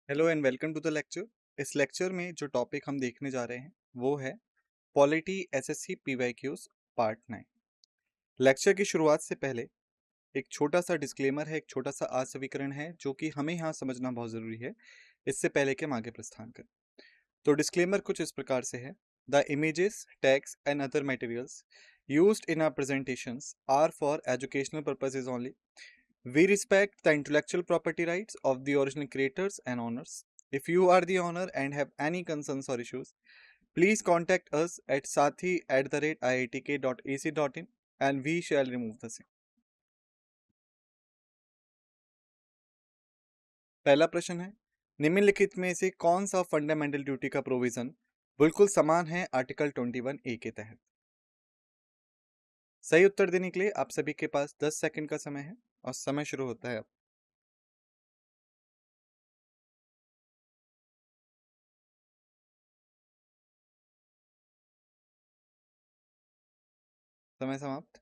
Hello and welcome to the lecture. इस lecture में जो टॉपिक हम देखने जा रहे हैं वो है polity SSC PYQs part 9। Lecture की शुरुआत से पहले एक छोटा सा डिस्क्लेमर है, एक छोटा सा आसवीकरण है जो कि हमें यहाँ समझना बहुत ज़रूरी है इससे पहले कि हम आगे प्रस्थान करें। तो डिस्क्लेमर कुछ इस प्रकार से है: the images, text and other materials used in our presentations are for educational purposes only. We respect the intellectual property rights of the original creators and owners. If you are the owner and have any concerns or issues, please contact us at sathi@iitk.ac.in and we shall remove the same. पहला प्रश्न है, निम्नलिखित में से कौन सा fundamental duty का provision बिल्कुल समान है आर्टिकल 21A के तहत? सही उत्तर देने के लिए आप सभी के पास 10 सेकंड का समय है और समय शुरू होता है अब। समय समाप्त।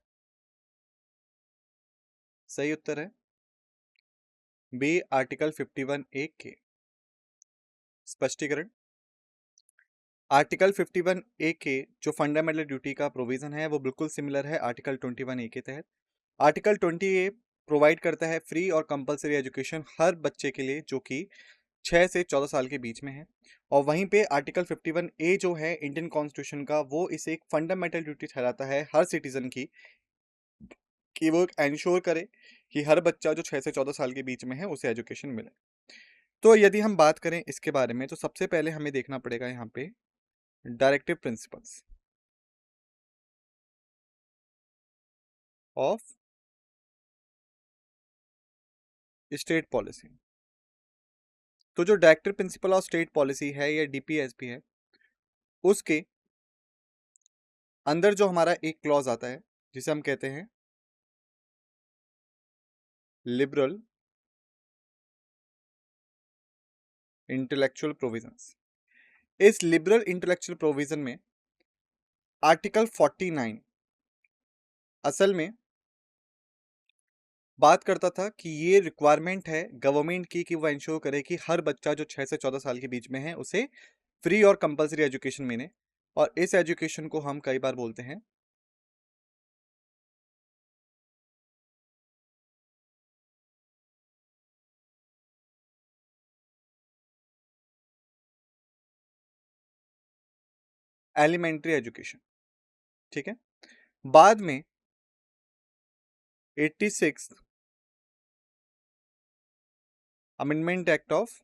सही उत्तर है बी, आर्टिकल 51A के। स्पष्टीकरण: आर्टिकल 51A के जो फंडामेंटल ड्यूटी का प्रोविजन है वो बिल्कुल सिमिलर है आर्टिकल 21A के तहत। आर्टिकल 20A प्रोवाइड करता है फ्री और कंपलसरी एजुकेशन हर बच्चे के लिए जो कि 6 से 14 साल के बीच में है। और वहीं पे आर्टिकल 51A जो है इंडियन कॉन्स्टिट्यूशन का, वो इसे एक फंडामेंटल ड्यूटी ठहराता है हर सिटीजन की कि वो इंश्योर करे कि हर बच्चा जो 6 से 14 साल के बीच में है उसे एजुकेशन मिले। तो यदि हम बात करें इसके बारे में तो सबसे पहले हमें देखना पड़ेगा यहाँ पे directive principles of state policy. तो जो directive principle of state policy है या डीपीएसपी है, उसके अंदर जो हमारा एक क्लॉज आता है जिसे हम कहते हैं लिबरल इंटेलेक्चुअल प्रोविजंस। इस लिबरल इंटेलेक्चुअल प्रोविजन में आर्टिकल 49 असल में बात करता था कि ये रिक्वायरमेंट है गवर्नमेंट की कि वो इंश्योर करे कि हर बच्चा जो 6 से 14 साल के बीच में है उसे फ्री और कंपलसरी एजुकेशन मिले। और इस एजुकेशन को हम कई बार बोलते हैं एलिमेंट्री एजुकेशन। ठीक है। बाद में 86 अमेंडमेंट एक्ट ऑफ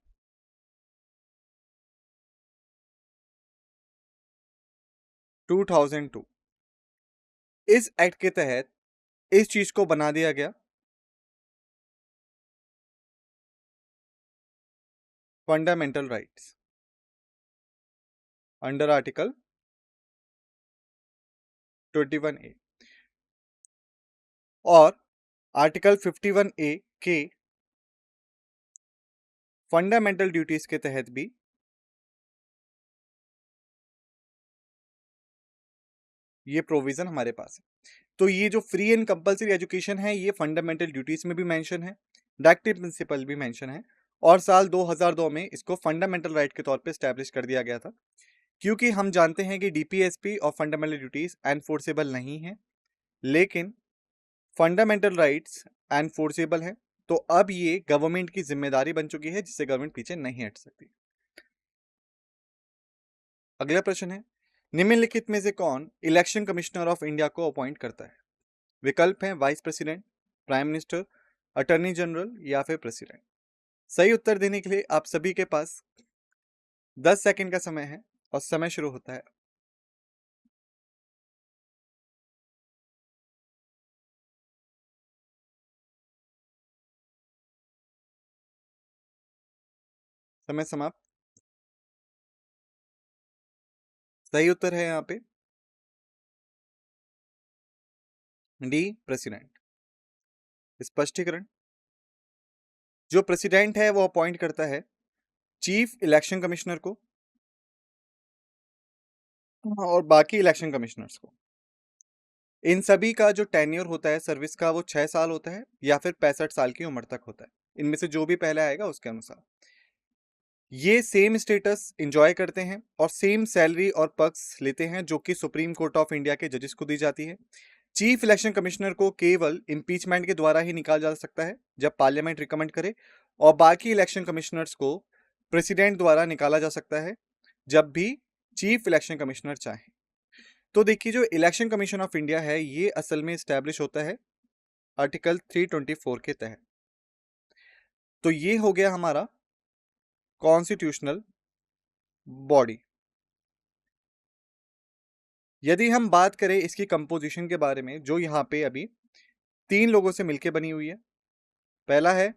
2002, इस एक्ट के तहत इस चीज को बना दिया गया fundamental rights under article 21A। और आर्टिकल 51A के फंडामेंटल ड्यूटीज के तहत भी ये प्रोविजन हमारे पास है। तो ये जो फ्री एंड कंपलसरी एजुकेशन है ये फंडामेंटल ड्यूटीज में भी मेंशन है, डायरेक्टिव प्रिंसिपल भी मेंशन है, और साल 2002 में इसको फंडामेंटल राइट के तौर पे स्टैब्लिश कर दिया गया था। क्योंकि हम जानते हैं कि डीपीएसपी और फंडामेंटल ड्यूटीज एनफोर्सेबल नहीं है, लेकिन फंडामेंटल राइट्स एनफोर्सेबल है। तो अब ये गवर्नमेंट की जिम्मेदारी बन चुकी है जिससे गवर्नमेंट पीछे नहीं हट सकती। अगला प्रश्न है, निम्नलिखित में से कौन इलेक्शन कमिश्नर ऑफ इंडिया को अपॉइंट करता है? विकल्प हैं vice president, prime minister, attorney general या फिर प्रेसिडेंट। सही उत्तर देने के लिए आप सभी के पास 10 सेकंड का समय है और समय शुरू होता है। समय समाप्त। सही उत्तर है यहाँ पे डी, प्रेसिडेंट। स्पष्टीकरण: जो प्रेसिडेंट है वो अपॉइंट करता है चीफ इलेक्शन कमिश्नर को और बाकी इलेक्शन कमिश्नर्स को। इन सभी का जो टेन्योर होता है सर्विस का वो 6 साल होता है या फिर 65 साल की उम्र तक होता है, इनमें से जो भी पहले आएगा उसके अनुसार। ये सेम स्टेटस एंजॉय करते हैं और सेम सैलरी और पर्क्स लेते हैं जो कि सुप्रीम कोर्ट ऑफ इंडिया के जजेस को दी जाती है। चीफ इलेक्शन कमिश्नर को केवल इम्पीचमेंट के द्वारा ही निकाला जा सकता है जब पार्लियामेंट रिकमेंड करे, और बाकी इलेक्शन कमिश्नर्स को प्रेसिडेंट द्वारा निकाला जा सकता है जब भी चीफ इलेक्शन कमिश्नर चाहे। तो देखिए, जो इलेक्शन कमीशन ऑफ इंडिया है ये असल में स्टैब्लिश होता है आर्टिकल 324 के तहत। तो ये हो गया हमारा कॉन्स्टिट्यूशनल बॉडी। यदि हम बात करें इसकी कंपोजिशन के बारे में, जो यहाँ पे अभी 3 लोगों से मिलकर बनी हुई है। पहला है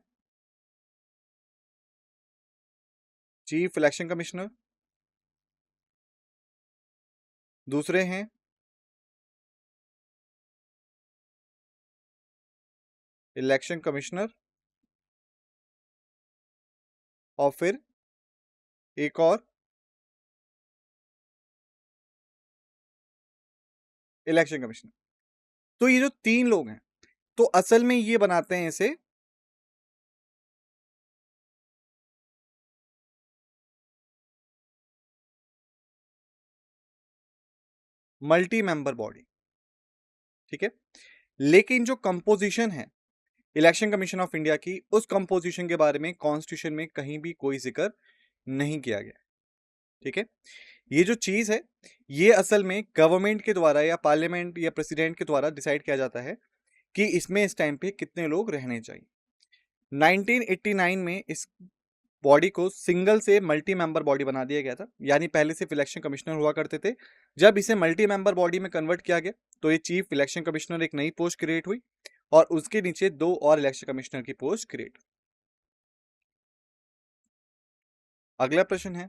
चीफ इलेक्शन कमिश्नर, दूसरे हैं इलेक्शन कमिश्नर, और फिर एक और इलेक्शन कमिश्नर। तो ये जो 3 लोग हैं, तो असल में ये बनाते हैं इसे मल्टी मेंबर बॉडी। ठीक है, लेकिन जो कंपोजिशन है इलेक्शन कमीशन ऑफ इंडिया की, उस कंपोजिशन के बारे में कॉन्स्टिट्यूशन में कहीं भी कोई जिक्र नहीं किया गया। ठीक है, ये जो चीज है ये असल में गवर्नमेंट के द्वारा या पार्लियामेंट या प्रेसिडेंट के द्वारा डिसाइड किया जाता है कि इसमें इस टाइम पे कितने लोग रहने चाहिए। 1989 में इस बॉडी को सिंगल से मल्टी मेंबर बॉडी बना दिया गया था, यानी पहले सिर्फ इलेक्शन कमिश्नर हुआ करते थे। जब इसे मल्टी मेंबर बॉडी में कन्वर्ट किया गया तो ये चीफ इलेक्शन कमिश्नर एक नई पोस्ट क्रिएट हुई और उसके नीचे 2 और इलेक्शन कमिश्नर की पोस्ट क्रिएट। अगला प्रश्न है,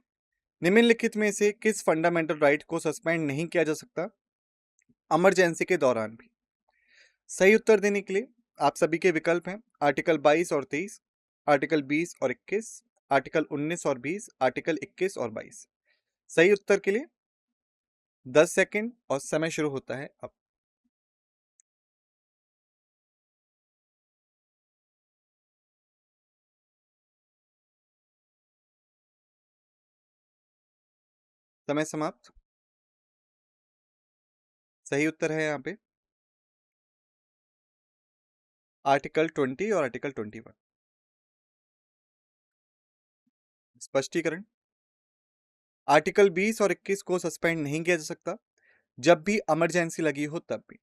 निम्नलिखित में से किस फंडामेंटल राइट को सस्पेंड नहीं किया जा सकता इमरजेंसी के दौरान भी? सही उत्तर देने के लिए आप सभी के विकल्प हैं आर्टिकल 22 और 23, आर्टिकल 20 और 21, आर्टिकल 19 और 20, आर्टिकल 21 और 22। सही उत्तर के लिए 10 सेकंड और समय शुरू होता है अब। समय समाप्त। सही उत्तर है यहाँ पे आर्टिकल 20 और आर्टिकल 21। स्पष्टीकरण, आर्टिकल 20 और 21 को सस्पेंड नहीं किया जा सकता जब भी इमरजेंसी लगी हो तब भी।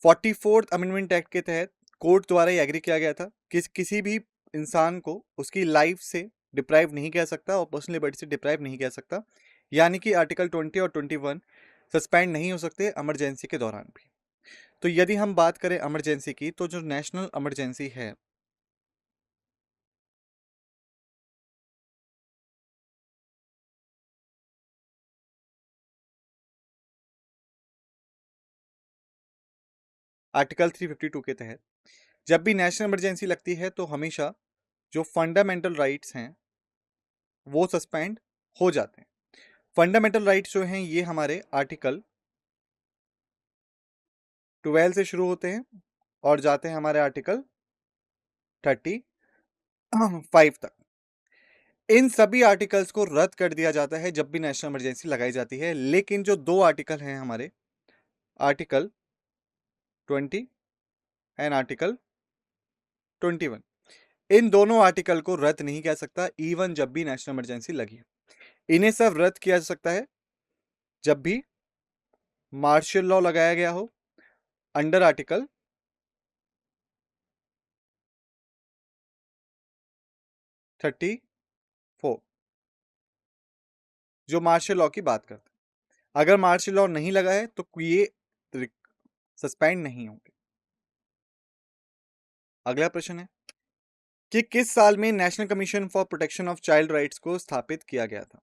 44th अमेंडमेंट एक्ट के तहत कोर्ट द्वारा ये एग्री किया गया था कि किसी भी इंसान को उसकी लाइफ से डिप्राइव नहीं किया सकता और पर्सनल लिबर्टी से डिप्राइव नहीं किया सकता, यानी कि आर्टिकल 20 और 21 सस्पेंड नहीं हो सकते इमरजेंसी के दौरान भी। तो यदि हम बात करें इमरजेंसी की, तो जो नेशनल इमरजेंसी है आर्टिकल 352 के तहत, जब भी नेशनल इमरजेंसी लगती है तो हमेशा जो फंडामेंटल राइट्स हैं वो सस्पेंड हो जाते हैं। फंडामेंटल राइट्स जो हैं ये हमारे आर्टिकल 12 से शुरू होते हैं और जाते हैं हमारे आर्टिकल 35 तक। इन सभी आर्टिकल्स को रद्द कर दिया जाता है जब भी नेशनल इमरजेंसी लगाई जाती है, लेकिन जो 2 आर्टिकल हैं हमारे, आर्टिकल 20 एंड आर्टिकल 21, इन दोनों आर्टिकल को रद्द नहीं किया सकता इवन जब भी नेशनल इमरजेंसी लगी। इन्हें सब रद्द किया जा सकता है जब भी मार्शल लॉ लगाया गया हो अंडर आर्टिकल 34, जो मार्शल लॉ की बात करता है। अगर मार्शल लॉ नहीं लगा है तो ये सस्पेंड नहीं होंगे। अगला प्रश्न है कि किस साल में national commission for protection of child rights को स्थापित किया गया था?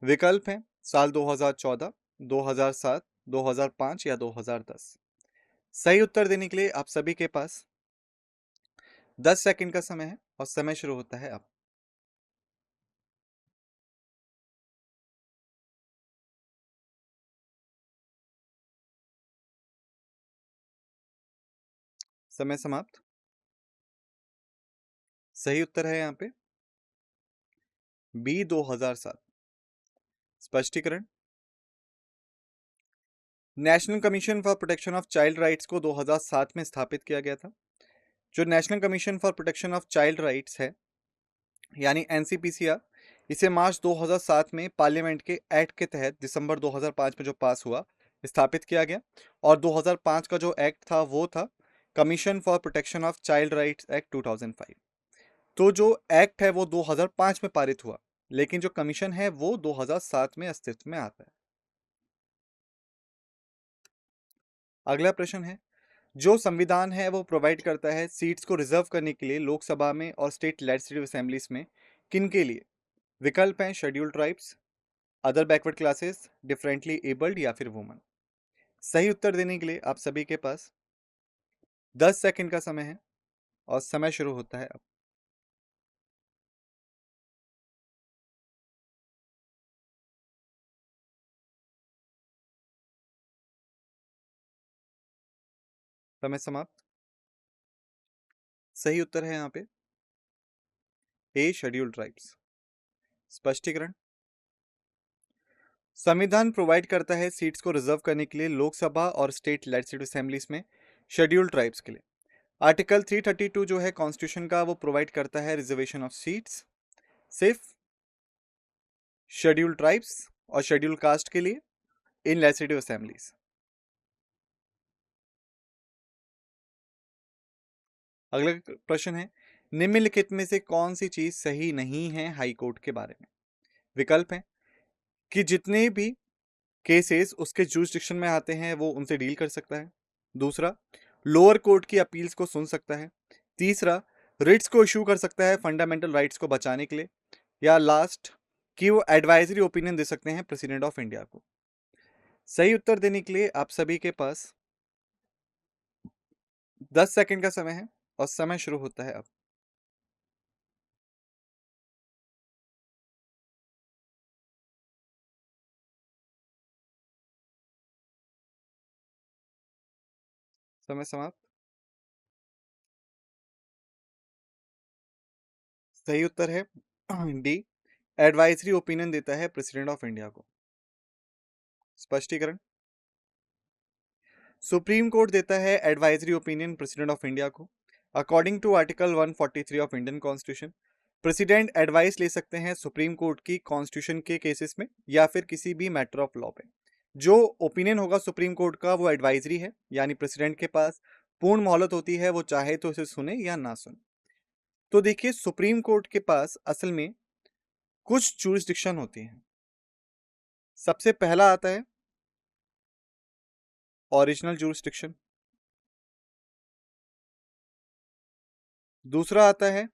विकल्प हैं साल 2014, 2007, 2005 या 2010। सही उत्तर देने के लिए आप सभी के पास 10 सेकंड का समय है और समय शुरू होता है अब। समय समाप्त। सही उत्तर है यहाँ पे बी 2007। स्पष्टीकरण। National commission for protection of child rights को 2007 में स्थापित किया गया था। जो national commission for protection of child rights है, यानी एनसीपीसीआर, इसे मार्च 2007 में पार्लियामेंट के एक्ट के तहत दिसंबर 2005 में जो पास हुआ, स्थापित किया गया। और 2005 का जो एक्ट था वो था commission for protection of child rights act 2005। तो जो एक्ट है वो 2005 में पारित हुआ, लेकिन जो कमीशन है वो 2007 में अस्तित्व में आता है। अगला प्रश्न है, जो संविधान है वो प्रोवाइड करता है सीट्स को रिजर्व करने के लिए लोकसभा में और स्टेट लेजिस्लेटिव असेंबलीज में किन के लिए? विकल्प हैं scheduled tribes, other backward classes, differently abled या फिर वुमन। सही उत्तर देने के लिए आप सभी के पास 10 सेकंड का समय है और समय शुरू होता है अब। समय समाप्त। सही उत्तर है यहाँ पे ए शेड्यूल्ड ट्राइब्स। स्पष्टीकरण। संविधान प्रोवाइड करता है सीट्स को रिजर्व करने के लिए लोकसभा और स्टेट लेजिस्लेटिव असेंबलीज में शेड्यूल्ड ट्राइब्स के लिए। आर्टिकल 332 जो है कॉन्स्टिट्यूशन का, वो प्रोवाइड करता है रिजर्वेशन ऑफ सीट्स सिर्फ शेड्यूल्ड ट्राइब्स और शेड्यूल्ड कास्ट के लिए इन लेजिस्लेटिव असेंबलीज। अगला प्रश्न है, निम्नलिखित में से कौन सी चीज सही नहीं है हाई कोर्ट के बारे में? विकल्प है कि जितने भी केसेस उसके जुरिस्डिक्शन में आते हैं वो उनसे डील कर सकता है। दूसरा, लोअर कोर्ट की अपील्स को सुन सकता है। तीसरा, रिट्स को इशू कर सकता है फंडामेंटल राइट्स को बचाने के लिए। या लास्ट, कि वो एडवाइजरी ओपिनियन दे सकते हैं प्रेसिडेंट ऑफ इंडिया को। सही उत्तर देने के लिए आप सभी के पास 10 सेकंड का समय है और समय शुरू होता है अब। समय समाप्त। सही उत्तर है डी, एडवाइजरी ओपिनियन देता है प्रेसिडेंट ऑफ इंडिया को। स्पष्टीकरण। सुप्रीम कोर्ट देता है advisory opinion president of India को। According to article 143 of Indian constitution, president advice ले सकते हैं सुप्रीम कोर्ट की कॉन्स्टिट्यूशन के केसेस में या फिर किसी भी मैटर ऑफ लॉ पे। जो ओपिनियन होगा सुप्रीम कोर्ट का वो एडवाइजरी है, यानी प्रेसिडेंट के पास पूर्ण मोहलत होती है, वो चाहे तो इसे सुने या ना सुने। तो देखिए, सुप्रीम कोर्ट के पास असल में कुछ जुरिस्डिक्शन होती हैं। सबसे पहला आता है ओरिजिनल जुरिस्डिक्शन। दूसरा आता है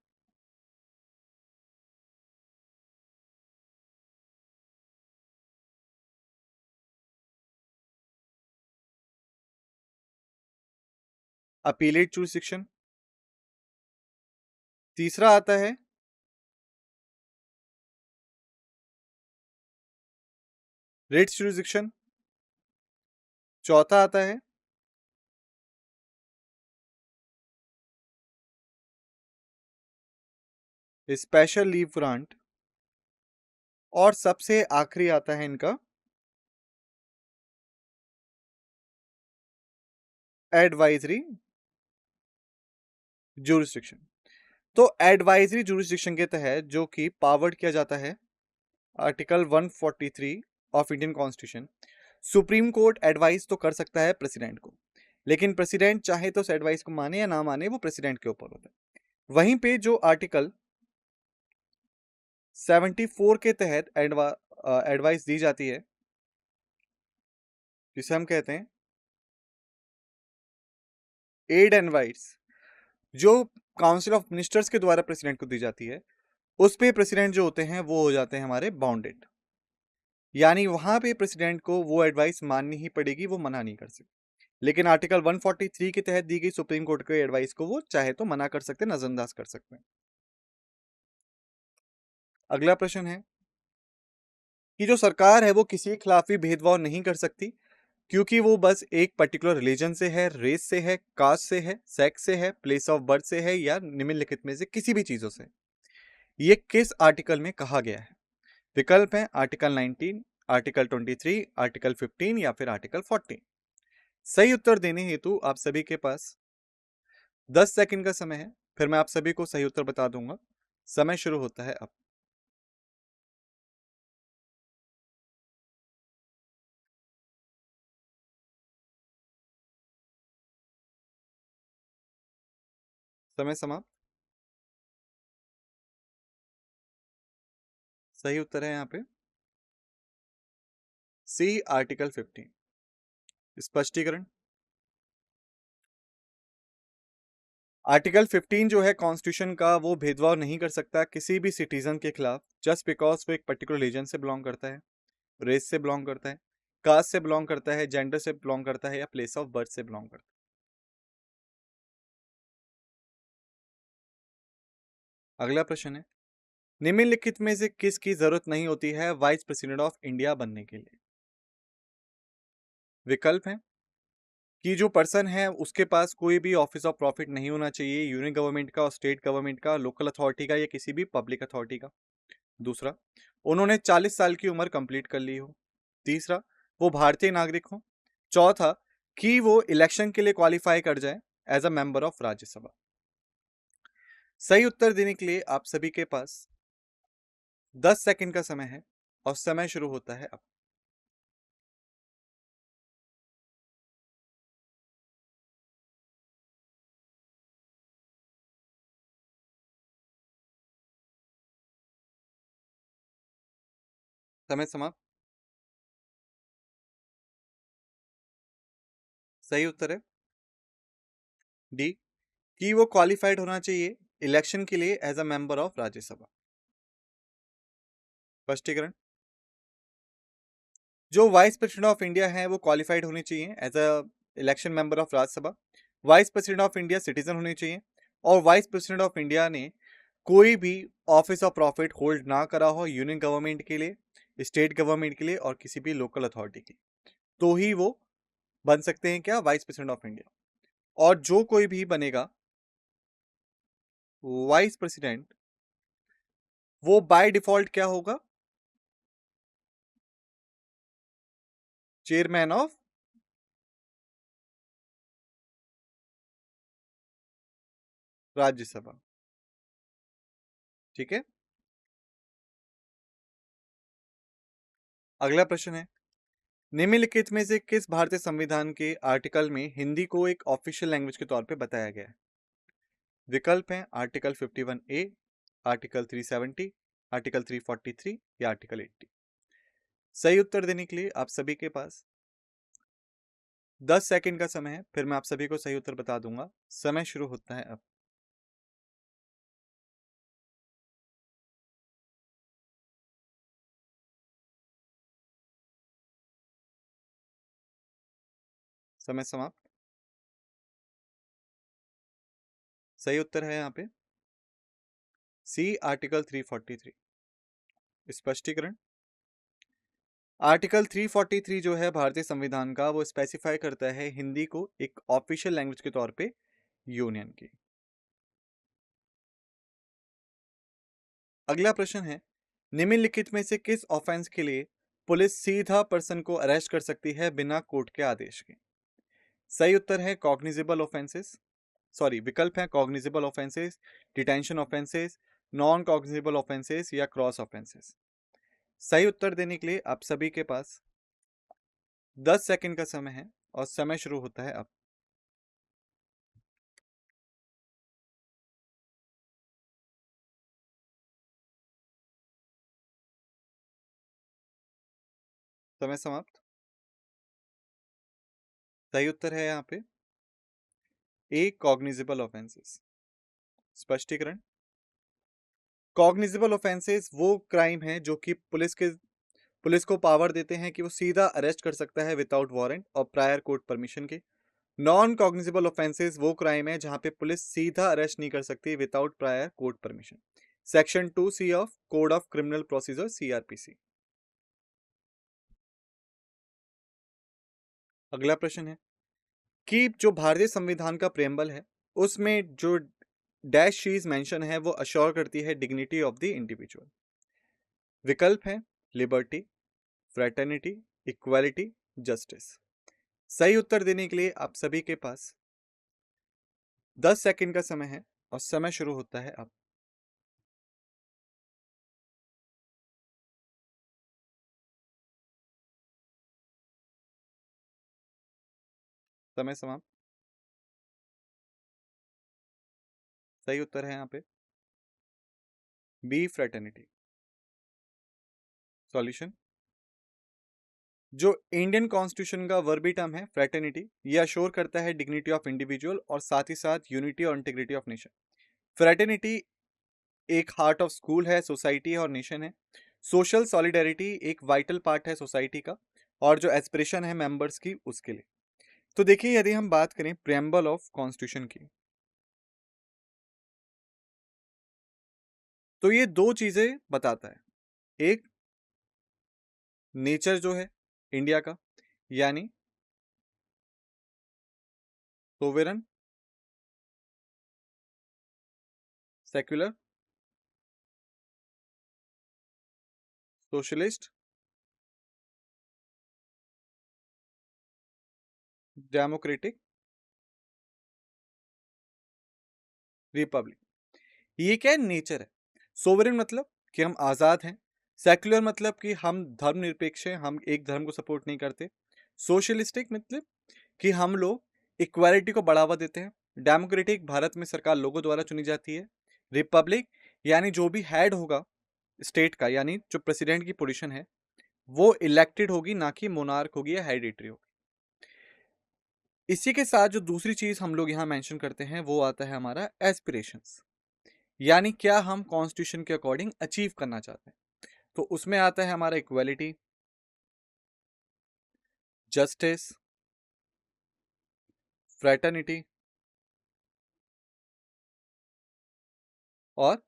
अपीलेट जुरिस्डिक्शन। तीसरा आता है रिट्स जुरिस्डिक्शन। चौथा आता है स्पेशल लीव ग्रांट। और सबसे आखिरी आता है इनका एडवाइजरी जुरिस्डिक्शन। तो एडवाइजरी जुरिस्डिक्शन के तहत जो कि पावर्ड किया जाता है article 143 of Indian constitution, supreme court advice तो कर सकता है प्रेसिडेंट को, लेकिन प्रेसिडेंट चाहे तो उस एडवाइस को माने या ना माने वो प्रेसिडेंट के ऊपर होता है। वहीं पे जो आर्टिकल 74 के तहत एडवाइस दी जाती है, जिसे हम कहते हैं एड एंड एडवाइस, जो काउंसिल ऑफ मिनिस्टर्स के द्वारा प्रेसिडेंट को दी जाती है, उस पे प्रेसिडेंट जो होते हैं वो हो जाते हैं हमारे बाउंडेड। यानी वहां पे प्रेसिडेंट को वो एडवाइस माननी ही पड़ेगी, वो मना नहीं कर सकते। लेकिन आर्टिकल 143 के तहत दी गई सुप्रीम कोर्ट के एडवाइस को वो चाहे तो मना कर सकते, नजरअंदाज कर सकते हैं। अगला प्रश्न है कि जो सरकार है वो किसी के खिलाफ भी भेदभाव नहीं कर सकती, क्योंकि वो बस एक पर्टिकुलर रिलीजन से है, रेस से है, कास्ट से है, सेक्स से है, प्लेस ऑफ बर्थ से है, या निम्नलिखित में से किसी भी चीजों से। ये किस आर्टिकल में कहा गया है? विकल्प है आर्टिकल 19, आर्टिकल 23, आर्टिकल 15 या फिर आर्टिकल 14। सही उत्तर देने हेतु आप सभी के पास 10 सेकंड का समय है। फिर मैं आप सभी को सही उत्तर बता दूंगा। समय शुरू होता है अब। समय समाप्त। सही उत्तर है यहाँ पे सी, आर्टिकल 15। स्पष्टीकरण। आर्टिकल 15 जो है कॉन्स्टिट्यूशन का, वो भेदभाव नहीं कर सकता किसी भी सिटीजन के खिलाफ जस्ट बिकॉज वो एक पर्टिकुलर रीजन से बिलोंग करता है, रेस से बिलोंग करता है, कास्ट से बिलोंग करता है, जेंडर से बिलोंग करता है या प्लेस ऑफ बर्थ से बिलोंग करता है। अगला प्रश्न है, निम्नलिखित में से किसकी जरूरत नहीं होती है वाइस प्रेसिडेंट ऑफ इंडिया बनने के लिए? विकल्प है कि जो पर्सन है उसके पास कोई भी ऑफिस ऑफ प्रॉफिट नहीं होना चाहिए, यूनियन गवर्नमेंट का और स्टेट गवर्नमेंट का, लोकल अथॉरिटी का या किसी भी पब्लिक अथॉरिटी का। दूसरा, उन्होंने 40 साल की उम्र कंप्लीट कर ली हो। तीसरा, वो भारतीय नागरिक हो। चौथा, कि वो इलेक्शन के लिए क्वालिफाई कर जाए as a member of Rajya Sabha. सही उत्तर देने के लिए आप सभी के पास 10 सेकंड का समय है और समय शुरू होता है अब। समय समाप्त। सही उत्तर है डी, कि वो क्वालिफाइड होना चाहिए इलेक्शन के लिए as a member of Rajya Sabha. स्पष्टीकरण। जो वाइस प्रेसिडेंट ऑफ इंडिया है वो क्वालिफाइड होनी चाहिए as a election member of Rajya Sabha. Vice president of India citizen होनी चाहिए और वाइस प्रेसिडेंट ऑफ इंडिया ने कोई भी ऑफिस ऑफ प्रॉफिट होल्ड ना करा हो यूनियन गवर्नमेंट के लिए, स्टेट गवर्नमेंट के लिए और किसी भी लोकल अथॉरिटी के लिए, तो ही वो बन सकते हैं क्या वाइस प्रेसिडेंट ऑफ इंडिया। और जो कोई भी बनेगा वाइस प्रेसिडेंट, वो बाय डिफॉल्ट क्या होगा? Chairman of Rajya Sabha. ठीक है। अगला प्रश्न है, निम्नलिखित में से किस भारतीय संविधान के आर्टिकल में हिंदी को एक ऑफिशियल लैंग्वेज के तौर पे बताया गया है? विकल्प हैं आर्टिकल 51 ए, आर्टिकल 370, आर्टिकल 343 या आर्टिकल 80। सही उत्तर देने के लिए आप सभी के पास 10 सेकंड का समय है। फिर मैं आप सभी को सही उत्तर बता दूंगा। समय शुरू होता है अब। समय समाप्त। सही उत्तर है यहाँ पे सी, आर्टिकल 343। स्पष्टीकरण। आर्टिकल 343 जो है भारतीय संविधान का, वो स्पेसिफाई करता है हिंदी को एक ऑफिशियल लैंग्वेज के तौर पे यूनियन की। अगला प्रश्न है, निम्नलिखित में से किस ऑफेंस के लिए पुलिस सीधा पर्सन को अरेस्ट कर सकती है बिना कोर्ट के आदेश के? सही उत्तर है कॉग्निजेबल ऑफेंसेस, सॉरी विकल्प है cognizable offences, detention offences, non cognizable offences या क्रॉस ऑफेंसेस। सही उत्तर देने के लिए आप सभी के पास 10 सेकंड का समय है और समय शुरू होता है अब। समय समाप्त। सही उत्तर है यहाँ पे ए, कॉग्निजेबल ऑफेंसेस। स्पष्टीकरण। कॉग्निजेबल ऑफेंसेस वो क्राइम है जो कि पुलिस को पावर देते हैं कि वो सीधा अरेस्ट कर सकता है विदाउट वारंट और प्रायर कोर्ट परमिशन के। नॉन कॉग्निजेबल ऑफेंसेस वो क्राइम है जहां पे पुलिस सीधा अरेस्ट नहीं कर सकती without prior court permission. Section 2C of code of criminal procedure, CRPC। अगला प्रश्न है कि जो भारतीय संविधान का प्रेम्बल है उसमें जो डैश चीज मेंशन है वो अश्योर करती है डिग्निटी ऑफ द इंडिविजुअल। विकल्प है लिबर्टी, फ्रेटर्निटी, इक्वालिटी, जस्टिस। सही उत्तर देने के लिए आप सभी के पास 10 सेकंड का समय है और समय शुरू होता है अब। समय समाप्त। सही उत्तर है यहाँ पे बी, फ्रेटर्निटी। सॉल्यूशन, जो इंडियन कॉन्स्टिट्यूशन का वर्बी टर्म है फ्रेटर्निटी, ये अश्योर करता है डिग्निटी ऑफ इंडिविजुअल और साथ ही साथ यूनिटी और इंटीग्रिटी ऑफ नेशन। फ्रेटर्निटी एक हार्ट ऑफ स्कूल है, सोसाइटी है और नेशन है। सोशल सॉलिडेरिटी एक वाइटल पार्ट है सोसाइटी का, और जो एस्पिरेशन है मेंबर्स की उसके लिए। तो देखिए, यदि हम बात करें प्रेम्बल ऑफ कॉन्स्टिट्यूशन की, तो ये दो चीजें बताता है। एक, नेचर जो है इंडिया का, यानी सोवेरन, सेक्युलर, सोशलिस्ट, डेमोक्रेटिक, रिपब्लिक। ये क्या है? नेचर है। सोवरेन मतलब कि हम आज़ाद हैं। सेक्युलर मतलब कि हम धर्मनिरपेक्ष हैं, हम एक धर्म को सपोर्ट नहीं करते। सोशलिस्टिक मतलब कि हम लोग इक्वालिटी को बढ़ावा देते हैं। डेमोक्रेटिक, भारत में सरकार लोगों द्वारा चुनी जाती है। रिपब्लिक यानी जो भी हेड होगा स्टेट का, यानी जो प्रेसिडेंट की पोजीशन है वो इलेक्टेड होगी, ना कि मोनार्क होगी या हेरिडिटरी होगी। इसी के साथ जो दूसरी चीज हम लोग यहाँ मेंशन करते हैं वो आता है हमारा एस्पिरेशंस, यानी क्या हम कॉन्स्टिट्यूशन के अकॉर्डिंग अचीव करना चाहते हैं। तो उसमें आता है हमारा इक्वालिटी, जस्टिस, फ्रेटर्निटी और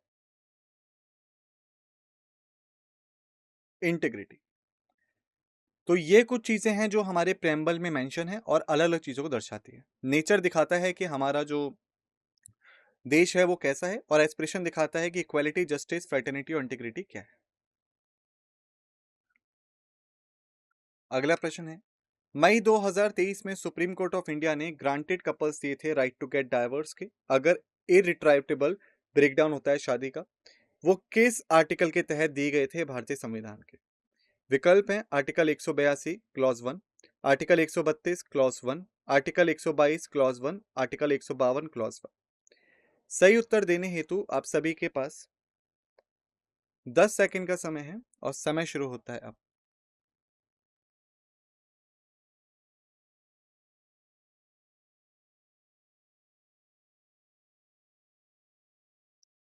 इंटीग्रिटी। तो ये कुछ चीजें हैं जो हमारे प्रेम्बल में मेंशन है और अलग अलग चीजों को दर्शाती है। नेचर दिखाता है कि हमारा जो देश है वो कैसा है, और एस्पिरेशन दिखाता है कि इक्वालिटी, जस्टिस, फ्रेटर्निटी और इंटीग्रिटी क्या है। अगला प्रश्न है, मई 2023 में सुप्रीम कोर्ट ऑफ इंडिया ने ग्रांटेड कपल्स दिए थे राइट टू गेट डाइवर्स के, अगर इरिट्राइवेबल ब्रेकडाउन होता है शादी का। वो किस आर्टिकल के तहत दिए गए थे भारतीय संविधान के? विकल्प हैं article 182 clause 1, article 132 clause 1, article 122 clause 1, article 152 clause 1। सही उत्तर देने हेतु आप सभी के पास 10 सेकंड का समय है और समय शुरू होता है अब।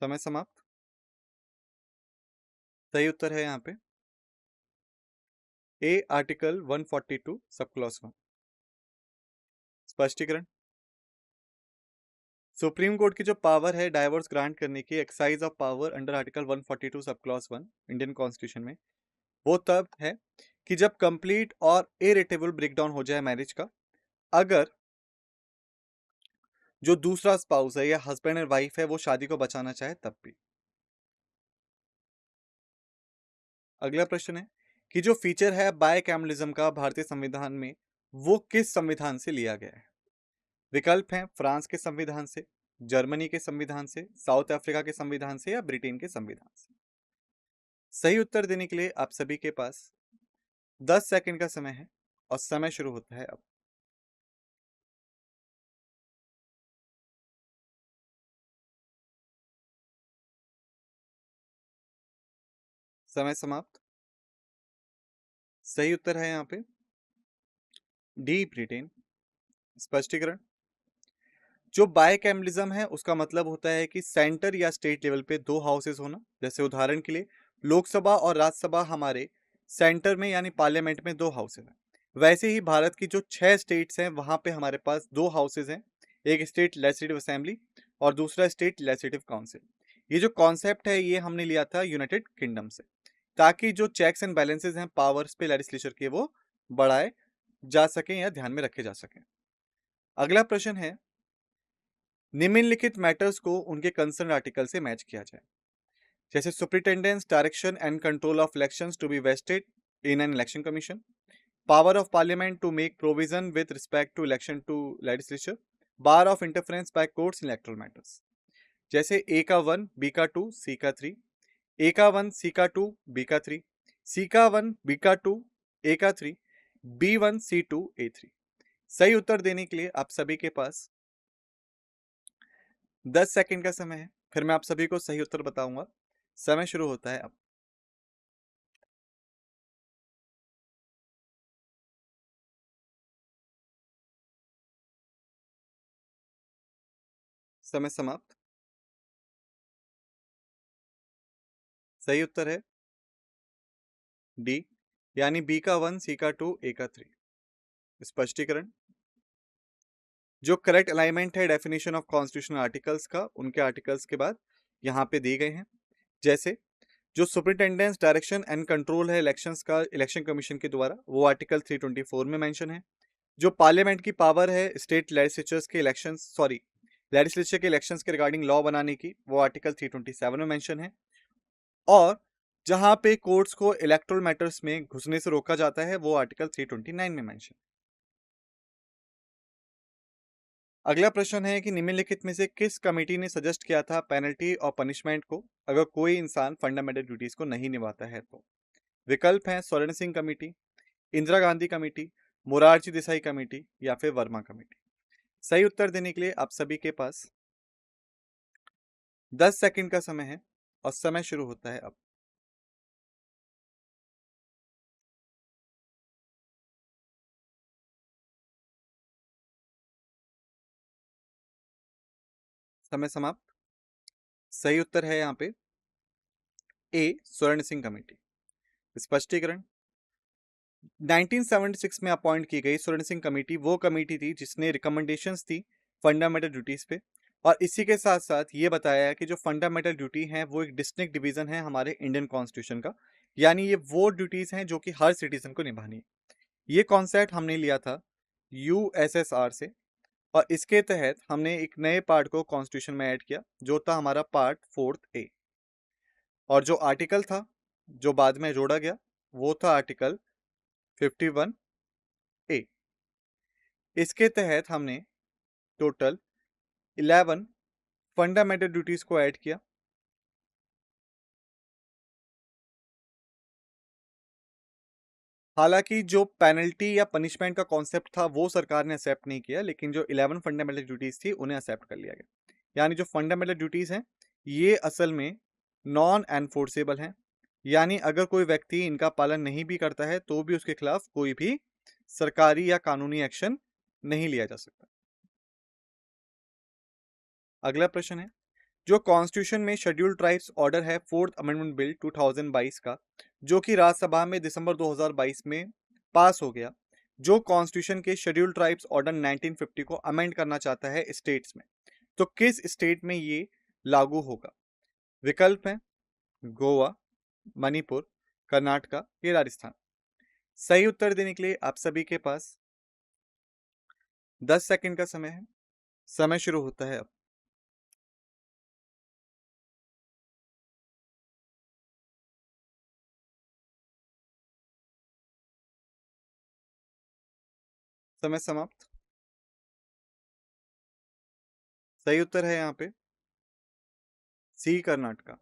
समय समाप्त। सही उत्तर है यहाँ पे ए, आर्टिकल 142 सब क्लॉज 1। स्पष्टीकरण, सुप्रीम कोर्ट की जो पावर है डाइवोर्स ग्रांट करने की, excise of power under article 142 sub clause 1 Indian constitution में, वो तब है कि जब कंप्लीट और इरिटेबल ब्रेकडाउन हो जाए मैरिज का, अगर जो दूसरा स्पाउस है या हस्बैंड एंड वाइफ है वो शादी को बचाना चाहे तब भी। अगला प्रश्न है कि जो फीचर है बायकैमलिज्म का भारतीय संविधान में, वो किस संविधान से लिया गया है? विकल्प हैं फ्रांस के संविधान से, जर्मनी के संविधान से, साउथ अफ्रीका के संविधान से या ब्रिटेन के संविधान से। सही उत्तर देने के लिए आप सभी के पास 10 सेकंड का समय है और समय शुरू होता है अब। समय समाप्त। सही उत्तर है यहाँ पे डी, ब्रिटेन। स्पष्टीकरण, जो बायकैमलिज्म है उसका मतलब होता है कि सेंटर या स्टेट लेवल पे दो हाउसेस होना। जैसे उदाहरण के लिए लोकसभा और राज्यसभा हमारे सेंटर में यानी पार्लियामेंट में दो हाउसेस हैं, वैसे ही भारत की जो 6 स्टेट्स हैं वहां पे हमारे पास दो हाउसेस हैं, एक स्टेट लेजिस्लेटिव असेंबली और दूसरा स्टेट लेजिस्लेटिव काउंसिल। ये जो कॉन्सेप्ट है ये हमने लिया था यूनाइटेड किंगडम से, ताकि जो चेक्स एंड बैलेंसेस हैं पावर्स पे लेजिस्लेचर के, वो बढ़ाए जा सकें या ध्यान में रखे जा सकें। अगला प्रश्न है निम्नलिखित मैटर्स को उनके कंसर्न आर्टिकल से मैच किया जाए। जैसे superintendence direction and control of elections to be vested in an election commission, power of parliament to make provision with respect to election to legislature, bar of interference by courts in electoral matters. जैसे A का 1, B का 2, सी का 3, ए का 1, सी का 2, B का 3, सी का 1, B का 2, ए का 3, B1, C2, A3। सही उत्तर देने के लिए आप सभी के पास 10 सेकंड का समय है। फिर मैं आप सभी को सही उत्तर बताऊंगा। समय शुरू होता है अब। समय समाप्त। सही उत्तर है डी, यानी बी का 1, सी का 2, ए का 3। स्पष्टीकरण, जो करेक्ट अलाइनमेंट है डेफिनेशन ऑफ कॉन्स्टिट्यूशनल आर्टिकल्स का, उनके आर्टिकल्स के बाद यहाँ पे दिए गए हैं। जैसे जो सुपरिटेंडेंस डायरेक्शन एंड कंट्रोल है इलेक्शंस का इलेक्शन कमीशन के द्वारा, वो आर्टिकल 324 में मेंशन है। जो पार्लियामेंट की पावर है स्टेट लेजिस्लेचर्स के इलेक्शंस सॉरी लेजिस्लेचर के इलेक्शंस के रिगार्डिंग लॉ बनाने की, वो आर्टिकल 327 में मेंशन है। और जहां पे कोर्ट्स को इलेक्टोरल मैटर्स में घुसने से रोका जाता है, वो आर्टिकल 329 में मेंशन। अगला प्रश्न है कि निम्नलिखित में से किस कमेटी ने सजेस्ट किया था पेनल्टी और पनिशमेंट को अगर कोई इंसान फंडामेंटल ड्यूटीज को नहीं निभाता है तो। विकल्प हैं स्वर्ण Singh committee, Indira Gandhi committee, Morarji Desai committee या फिर वर्मा कमेटी। सही उत्तर देने के लिए आप सभी के पास 10 सेकंड का समय है और समय शुरू होता है अब। समय समाप्त। सही उत्तर है यहाँ पे ए, स्वर्ण सिंह कमेटी। स्पष्टीकरण, 1976 में अपॉइंट की गई स्वर्ण सिंह कमेटी वो कमेटी थी जिसने रिकमेंडेशंस दी फंडामेंटल ड्यूटीज पे, और इसी के साथ साथ ये बताया कि जो फंडामेंटल ड्यूटी है वो एक डिस्टिंक्ट डिवीजन है हमारे इंडियन कॉन्स्टिट्यूशन का, यानी ये वो ड्यूटीज हैं जो कि हर सिटीजन को निभानी है। ये कॉन्सेप्ट हमने लिया था यूएसएसआर से, और इसके तहत हमने एक नए पार्ट को कॉन्स्टिट्यूशन में ऐड किया जो था हमारा पार्ट 4A। और जो आर्टिकल था जो बाद में जोड़ा गया वो था आर्टिकल 51A। इसके तहत हमने टोटल 11 फंडामेंटल ड्यूटीज को ऐड किया। हालांकि जो पेनल्टी या पनिशमेंट का कॉन्सेप्ट था वो सरकार ने एक्सेप्ट नहीं किया, लेकिन जो 11 फंडामेंटल ड्यूटीज थी उन्हें एक्सेप्ट कर लिया गया। यानी जो फंडामेंटल ड्यूटीज हैं ये असल में नॉन एनफोर्सेबल हैं, यानी अगर कोई व्यक्ति इनका पालन नहीं भी करता है तो भी उसके खिलाफ कोई भी सरकारी या कानूनी एक्शन नहीं लिया जा सकता। अगला प्रश्न है, जो कॉन्स्टिट्यूशन में शेड्यूल ट्राइब्स ऑर्डर है फोर्थ अमेंडमेंट बिल 2022 का, जो कि राज्यसभा में दिसंबर 2022 में पास हो गया, जो कॉन्स्टिट्यूशन के शेड्यूल ट्राइब्स ऑर्डर 1950 को अमेंड करना चाहता है स्टेट्स में, तो किस स्टेट में ये लागू होगा। विकल्प है गोवा, मणिपुर, कर्नाटका या राजस्थान। सही उत्तर देने के लिए आप सभी के पास 10 सेकंड का समय है। समय शुरू होता है अब। समय समाप्त। सही उत्तर है यहाँ पे सी, कर्नाटका।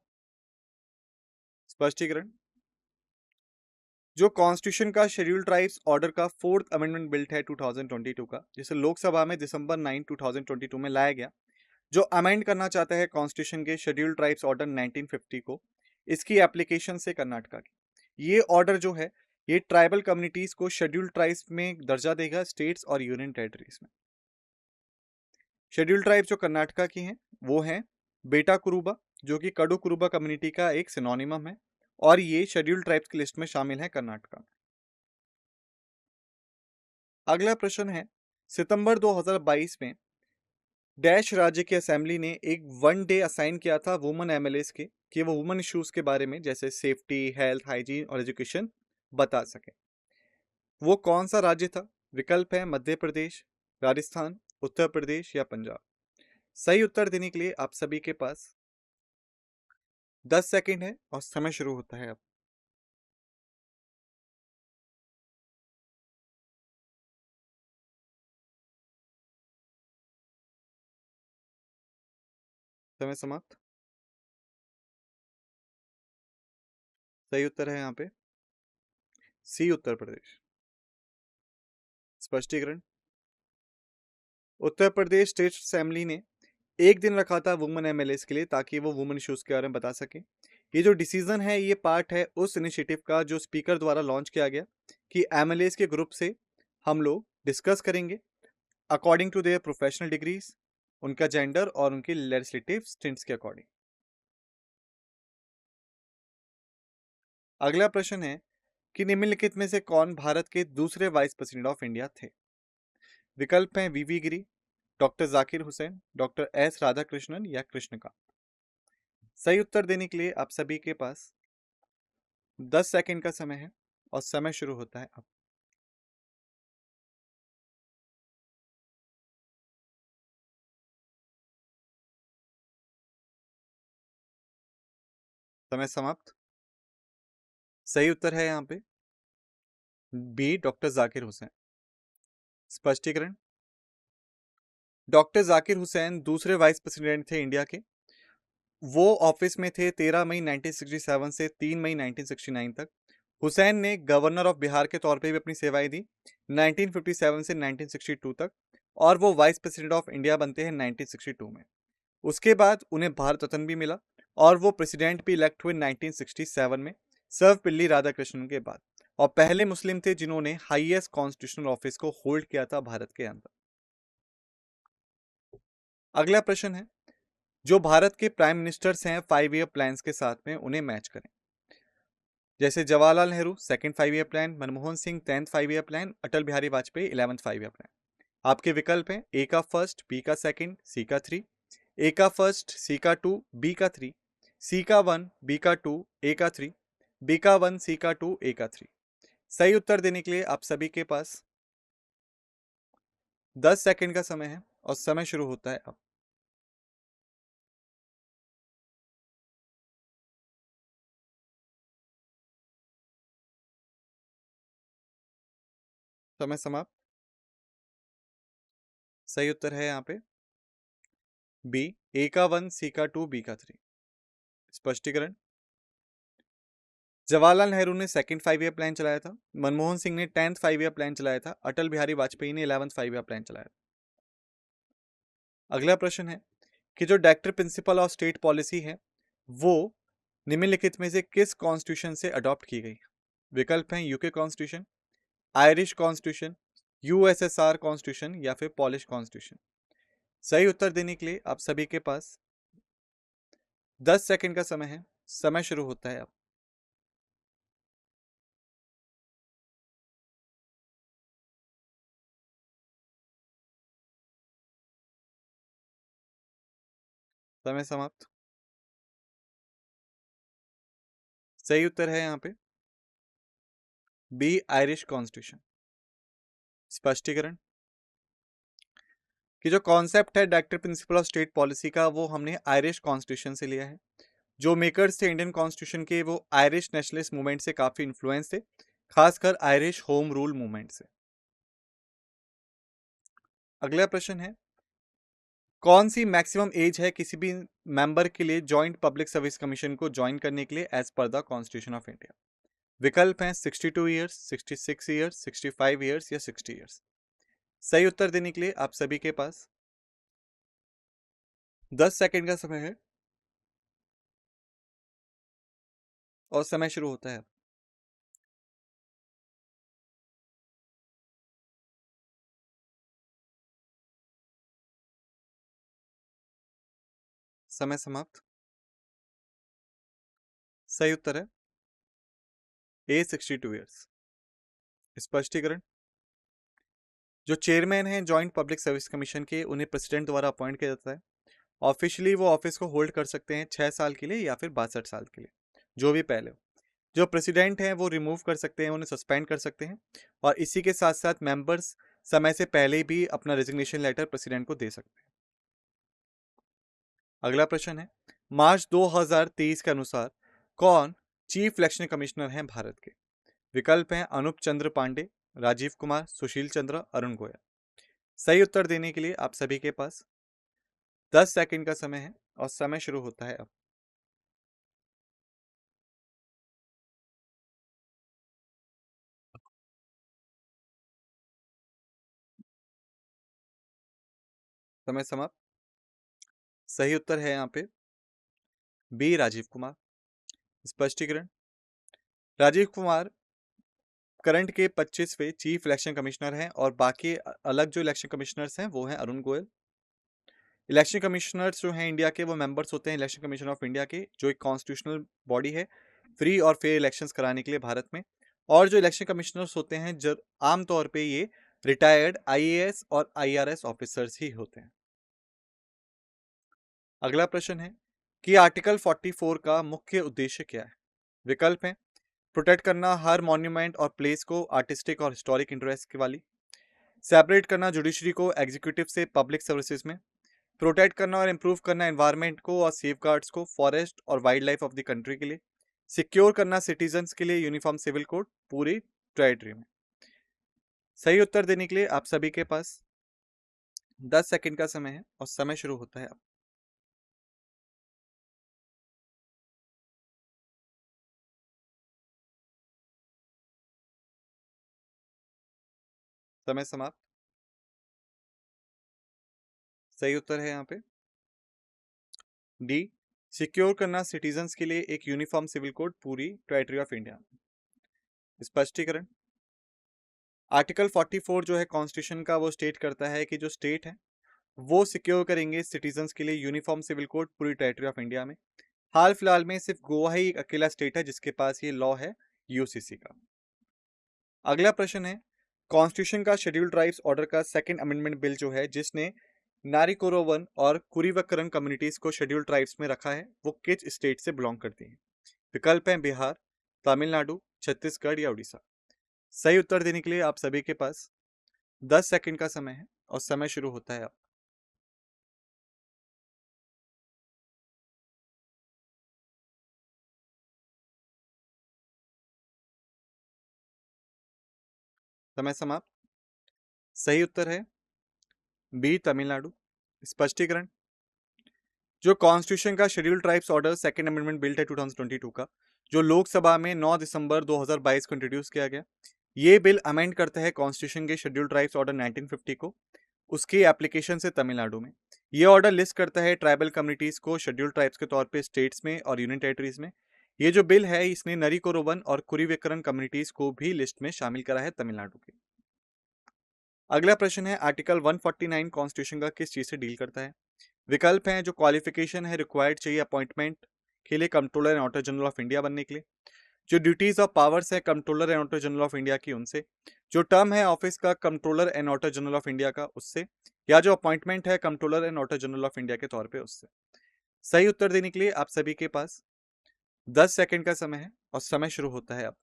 स्पष्टीकरण, जो कॉन्स्टिट्यूशन का शेड्यूल ट्राइब्स ऑर्डर का फोर्थ अमेंडमेंट बिल है 2022 का, जिसे लोकसभा में दिसंबर 9 2022 में लाया गया, जो अमेंड करना चाहता है कॉन्स्टिट्यूशन के शेड्यूल ट्राइब्स ऑर्डर 1950 को, इसकी एप्लीकेशन से कर्नाटका की ये ऑर्डर जो है ये ट्राइबल कम्युनिटीज को शेड्यूल ट्राइब्स में दर्जा देगा स्टेट्स और यूनियन टेरिटरीज में। शेड्यूल ट्राइब्स जो कर्नाटका की हैं वो हैं बेटा कुरुबा, जो कि कडू कुरुबा कम्युनिटी का एक सिनोनिमम है, और ये शेड्यूल ट्राइब्स की लिस्ट में शामिल है कर्नाटका। अगला प्रश्न है, सितंबर 2022 में डैश राज्य की असेंबली ने एक 1 डे असाइन किया था वुमेन एमएलएस के, कि वो वुमेन इश्यूज के बारे में जैसे सेफ्टी, हेल्थ, हाइजीन और एजुकेशन बता सके। वो कौन सा राज्य था। विकल्प है मध्य प्रदेश, राजस्थान, उत्तर प्रदेश या पंजाब। सही उत्तर देने के लिए आप सभी के पास 10 सेकंड है और समय शुरू होता है अब। समय समाप्त। सही उत्तर है यहाँ पे सी, उत्तर प्रदेश। स्पष्टीकरण। उत्तर प्रदेश स्टेट असेंबली ने एक दिन रखा था वुमेन एमएलएस के लिए, ताकि वो वुमेन इश्यूज के बारे में बता सके। ये जो डिसीजन है ये पार्ट है उस इनिशिएटिव का जो स्पीकर द्वारा लॉन्च किया गया कि एमएलएस के ग्रुप से हम लोग डिस्कस करेंगे according to their professional degrees, उनका जेंडर और उनकी लेजिस्लेटिव स्टिंट्स के अकॉर्डिंग। अगला प्रश्न है कि निम्नलिखित में से कौन भारत के दूसरे वाइस प्रेसिडेंट ऑफ इंडिया थे? विकल्प हैं V V Giri, doctor Zakir Hussain, doctor S Radhakrishnan या कृष्णकांत। सही उत्तर देने के लिए आप सभी के पास 10 सेकंड का समय है और समय शुरू होता है अब। समय समाप्त। सही उत्तर है यहाँ पे बी, डॉक्टर जाकिर हुसैन। स्पष्टीकरण। डॉक्टर जाकिर हुसैन दूसरे वाइस प्रेसिडेंट थे इंडिया के। वो ऑफिस में थे 13 मई 1967 से 3 मई 1969 तक। हुसैन ने गवर्नर ऑफ बिहार के तौर पे भी अपनी सेवाएं दी 1957 से 1962 तक, और वो वाइस प्रेसिडेंट ऑफ इंडिया बनते हैं 1962 में। उसके बाद उन्हें भारत रत्न भी मिला और वो प्रेसिडेंट भी इलेक्ट हुए 1967 में, सर्वपल्ली राधाकृष्णन के बाद, और पहले मुस्लिम थे जिन्होंने हाईएस्ट कॉन्स्टिट्यूशनल ऑफिस को होल्ड किया था भारत के अंदर। अगला प्रश्न है जो भारत के प्राइम मिनिस्टर्स हैं 5 ईयर प्लान्स के साथ में, उन्हें मैच करें। जैसे Jawaharlal Nehru second 5 year plan, Manmohan Singh 10th 5 year plan, Atal Bihari Vajpayee 11th 5 year plan. आपके विकल्प हैं ए का फर्स्ट, बी का सेकंड, सी का थ्री। ए का फर्स्ट, सी का टू, बी का थ्री, सी का वन, बी का टू, ए का थ्री, बी का वन, सी का टू, ए का थ्री। सही उत्तर देने के लिए आप सभी के पास 10 सेकंड का समय है और समय शुरू होता है अब। समय समाप्त। सही उत्तर है यहाँ पे बी, ए का वन, सी का टू, बी का थ्री। स्पष्टीकरण। जवाहरलाल नेहरू ने सेकंड 5 ईयर प्लान चलाया था, मनमोहन सिंह ने 10th 5 ईयर प्लान चलाया था, अटल बिहारी वाजपेयी ने 11th 5 ईयर प्लान चलाया था। अगला प्रश्न है कि जो director principle of state policy है वो निम्नलिखित में से किस कॉन्स्टिट्यूशन से अडॉप्ट की गई? विकल्प हैं UK constitution, Irish constitution, USSR constitution या फिर पॉलिश कॉन्स्टिट्यूशन। सही उत्तर देने के लिए आप सभी के पास 10 सेकंड का समय है, समय शुरू होता है अब। समय समाप्त। सही उत्तर है यहाँ पे बी, आयरिश कॉन्स्टिट्यूशन। स्पष्टीकरण कि जो कॉन्सेप्ट है director principle of state policy का वो हमने आयरिश कॉन्स्टिट्यूशन से लिया है। जो मेकर्स थे इंडियन कॉन्स्टिट्यूशन के वो आयरिश नेशनलिस्ट मूवमेंट से काफी इन्फ्लुएंस थे, खासकर आयरिश होम रूल मूवमेंट से। अगला प्रश्न है कौन सी मैक्सिमम एज है किसी भी मेंबर के लिए जॉइंट पब्लिक सर्विस कमीशन को ज्वाइन करने के लिए as per the constitution of India? विकल्प हैं 62 ईयर्स, 66 ईयर्स, 65 ईयर्स या 60 ईयर्स। सही उत्तर देने के लिए आप सभी के पास 10 सेकंड का समय है और समय शुरू होता है। समय समाप्त। सही उत्तर है ए, 62 ईयर्स। स्पष्टीकरण। जो चेयरमैन हैं जॉइंट पब्लिक सर्विस कमीशन के, उन्हें प्रेसिडेंट द्वारा अपॉइंट किया जाता है। ऑफिशियली वो ऑफिस को होल्ड कर सकते हैं 6 साल के लिए या फिर 62 साल के लिए, जो भी पहले हो। जो प्रेसिडेंट हैं वो रिमूव कर सकते हैं, उन्हें सस्पेंड कर सकते हैं, और इसी के साथ साथ मेंबर्स समय से पहले भी अपना रेजिग्नेशन लेटर प्रेसिडेंट को दे सकते हैं। अगला प्रश्न है, मार्च 2023 के अनुसार कौन चीफ इलेक्शन कमिश्नर हैं भारत के? विकल्प हैं अनूप चंद्र पांडे, राजीव कुमार, सुशील चंद्र, अरुण गोयल। सही उत्तर देने के लिए आप सभी के पास 10 सेकंड का समय है और समय शुरू होता है अब। समय समाप्त। सही उत्तर है यहाँ पे बी, राजीव कुमार। स्पष्टीकरण, राजीव कुमार करंट के 25वें चीफ इलेक्शन कमिश्नर हैं और बाकी अलग जो इलेक्शन कमिश्नर्स हैं वो हैं अरुण गोयल। इलेक्शन कमिश्नर्स जो हैं इंडिया के, वो मेंबर्स होते हैं इलेक्शन कमीशन ऑफ इंडिया के, जो एक कॉन्स्टिट्यूशनल बॉडी है फ्री और फेयर इलेक्शंस कराने के लिए भारत में। और जो इलेक्शन कमिश्नर्स होते हैं जब आमतौर पे ये रिटायर्ड आईएएस और आईआरएस ऑफिसर्स ही होते हैं। अगला प्रश्न है कि आर्टिकल 44 का मुख्य उद्देश्य क्या है? विकल्प है प्रोटेक्ट करना हर मॉन्यूमेंट और प्लेस को आर्टिस्टिक और हिस्टोरिक इंटरेस्ट के वाली, सेपरेट करना जुडिशरी को एग्जीक्यूटिव से पब्लिक सर्विसेज में, प्रोटेक्ट करना और इम्प्रूव करना एनवायरनमेंट को और सेफगार्ड्स को फॉरेस्ट और wild life of the country के लिए, सिक्योर करना सिटीजन्स के लिए यूनिफॉर्म सिविल कोड पूरी टेरिटरी में। सही उत्तर देने के लिए आप सभी के पास 10 सेकंड का समय है और समय शुरू होता है अब। समय समाप्त। सही उत्तर है यहाँ पे डी, सिक्योर करना सिटीजन्स के लिए एक यूनिफॉर्म सिविल कोड पूरी टेरिटरी ऑफ इंडिया। स्पष्टीकरण, आर्टिकल 44 जो है कॉन्स्टिट्यूशन का, वो स्टेट करता है कि जो स्टेट है वो सिक्योर करेंगे सिटीजन्स के लिए यूनिफॉर्म सिविल कोड पूरी टेरिटरी ऑफ इंडिया में। हाल फिलहाल में सिर्फ गोवा ही एक अकेला स्टेट है जिसके पास ये लॉ है यूसीसी का। अगला प्रश्न है, कॉन्स्टिट्यूशन का शेड्यूल ट्राइब्स ऑर्डर का सेकंड अमेंडमेंट बिल जो है जिसने नारिकोरोवन और कुरीवकरन कम्युनिटीज को शेड्यूल ट्राइब्स में रखा है, वो किस स्टेट से बिलोंग करती हैं? विकल्प हैं बिहार, तमिलनाडु, छत्तीसगढ़ या उड़ीसा। सही उत्तर देने के लिए आप सभी के पास 10 सेकंड का समय है और समय शुरू होता है अब। समय समाप्त। सही उत्तर है बी, तमिलनाडु। स्पष्टीकरण, जो कॉन्स्टिट्यूशन का schedule tribes order second amendment bill है 2022 का, जो लोकसभा में 9 दिसंबर 2022 को इंट्रोड्यूस किया गया, ये बिल अमेंड करता है कॉन्स्टिट्यूशन के शेड्यूल ट्राइब्स ऑर्डर 1950 को, उसकी एप्लीकेशन से तमिलनाडु में। ये ऑर्डर लिस्ट करता है ट्राइबल कम्युनिटीज को शेड्यूल ट्राइब्स के तौर पे स्टेट्स में और यूनियन टेरिटरीज में। ये जो बिल है इसने नरीकोरोवन और कुरीवेकरन कम्युनिटीज को भी लिस्ट में शामिल करा है तमिलनाडु के। अगला प्रश्न है, आर्टिकल 149 कॉन्स्टिट्यूशन का किस चीज से डील करता है? विकल्प हैं जो क्वालिफिकेशन है रिक्वायर्ड चाहिए अपॉइंटमेंट के लिए controller and auditor general of India बनने के लिए, जो ड्यूटीज ऑफ पावर्स है controller and auditor general of India की उनसे, जो टर्म है ऑफिस का controller and auditor general of India का उससे, या जो अपॉइंटमेंट है controller and auditor general of India के तौर पे उससे। सही उत्तर देने के लिए आप सभी के पास 10 सेकंड का समय है और समय शुरू होता है अब।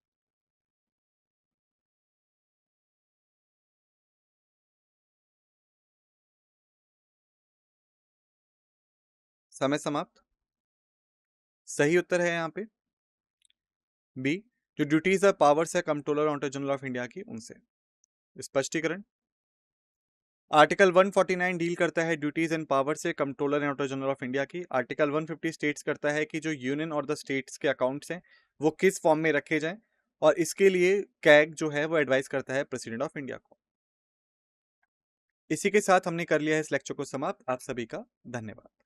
समय समाप्त। सही उत्तर है यहाँ पे बी, जो ड्यूटीज और पावर्स है controller auditor general of India की उनसे। स्पष्टीकरण, आर्टिकल 149 डील करता है ड्यूटीज एंड पावर से controller and auditor general of India की। आर्टिकल 150 स्टेट्स करता है कि जो यूनियन और द स्टेट्स के अकाउंट्स हैं वो किस फॉर्म में रखे जाएं, और इसके लिए कैग जो है वो एडवाइस करता है प्रेसिडेंट ऑफ इंडिया को। इसी के साथ हमने कर लिया है इस लेक्चर को समाप्त। आप सभी का धन्यवाद।